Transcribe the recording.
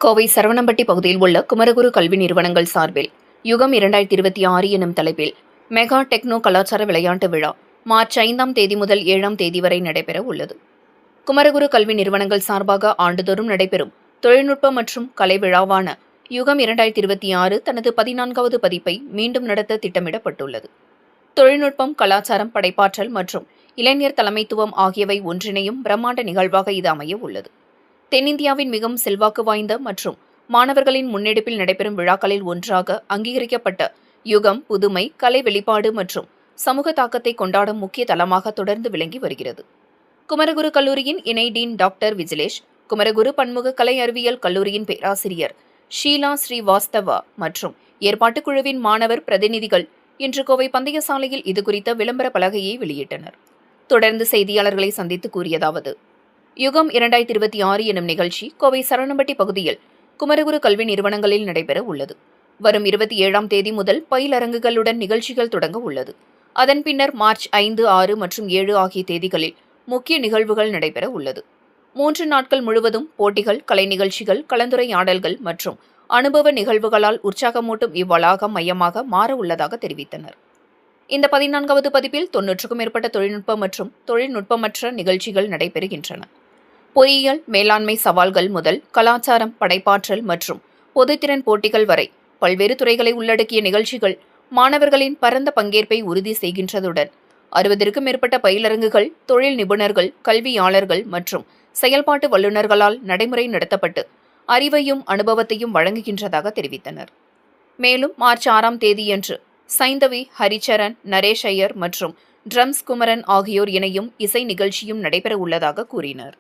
கோவை சரவணம்பட்டி பகுதியில் உள்ள குமரகுரு கல்வி நிறுவனங்கள் சார்பில் யுகம் 2026 எனும் தலைப்பில் மெகா டெக்னோ கலாச்சார விளையாட்டு விழா மார்ச் 5ஆம் தேதி முதல் 7ஆம் தேதி வரை நடைபெற உள்ளது. குமரகுரு கல்வி நிறுவனங்கள் சார்பாக ஆண்டுதோறும் நடைபெறும் தொழில்நுட்ப மற்றும் கலை விழாவான யுகம் 2026 தனது 14வது பதிப்பை மீண்டும் நடத்த திட்டமிடப்பட்டுள்ளது. தொழில்நுட்பம், கலாச்சாரம், படைப்பாற்றல் மற்றும் இளைஞர் தலைமைத்துவம் ஆகியவை ஒன்றிணையும் பிரம்மாண்ட நிகழ்வாக இது அமைய உள்ளது. தென்னிந்தியாவின் மிகவும் செல்வாக்கு வாய்ந்த மற்றும் மாணவர்களின் முன்னெடுப்பில் நடைபெறும் விழாக்களில் ஒன்றாக அங்கீகரிக்கப்பட்ட யுகம் புதுமை, கலை வெளிப்பாடு மற்றும் சமூக தாக்கத்தை கொண்டாடும் முக்கிய தளமாக தொடர்ந்து விளங்கி வருகிறது. குமரகுரு கல்லூரியின் இணை டீன் டாக்டர் விஜிலேஷ், குமரகுரு பன்முக கலை அறிவியல் கல்லூரியின் பேராசிரியர் ஷீலா ஸ்ரீவாஸ்தவா மற்றும் ஏற்பாட்டுக் குழுவின் மாணவர் பிரதிநிதிகள் இன்று கோவை பந்தய சாலையில் இதுகுறித்த விளம்பர பலகையை வெளியிட்டனர். தொடர்ந்து செய்தியாளர்களை சந்தித்து கூறியதாவது: யுகம் 2026 எனும் நிகழ்ச்சி கோவை சரவணம்பட்டி பகுதியில் குமரகுரு கல்வி நிறுவனங்களில் நடைபெற உள்ளது. வரும் 27ஆம் தேதி முதல் பயிலரங்குகளுடன் நிகழ்ச்சிகள் தொடங்க உள்ளது. அதன் பின்னர் மார்ச் 5, 6 மற்றும் 7 ஆகிய தேதிகளில் முக்கிய நிகழ்வுகள் நடைபெற உள்ளது. 3 நாட்கள் முழுவதும் போட்டிகள், கலை நிகழ்ச்சிகள், கலந்துரையாடல்கள் மற்றும் அனுபவ நிகழ்வுகளால் உற்சாகமூட்டும் இவ்வளாகம் மையமாக மாற உள்ளதாக தெரிவித்தனர். இந்த 14வது பதிப்பில் 90க்கும் மேற்பட்ட தொழில்நுட்ப மற்றும் தொழில்நுட்பமற்ற நிகழ்ச்சிகள் நடைபெறுகின்றன. பொறியியல், மேலாண்மை சவால்கள் முதல் கலாச்சாரம், படைப்பாற்றல் மற்றும் பொதுத்திறன் போட்டிகள் வரை பல்வேறு துறைகளை உள்ளடக்கிய நிகழ்ச்சிகள் மாணவர்களின் பரந்த பங்கேற்பை உறுதி செய்கின்றதுடன் 60க்கும் மேற்பட்ட பயிலரங்குகள் தொழில் நிபுணர்கள், கல்வியாளர்கள் மற்றும் செயல்பாட்டு வல்லுநர்களால் நடைமுறை நடத்தப்பட்டு அறிவையும் அனுபவத்தையும் வழங்குகின்றதாக தெரிவித்தனர். மேலும் மார்ச் 6ஆம் தேதியன்று சைந்தவி, ஹரிச்சரன், நரேஷ் ஐயர் மற்றும் ட்ரம்ஸ் குமரன் ஆகியோர் இணையும் இசை நிகழ்ச்சியும் நடைபெற உள்ளதாக கூறினர்.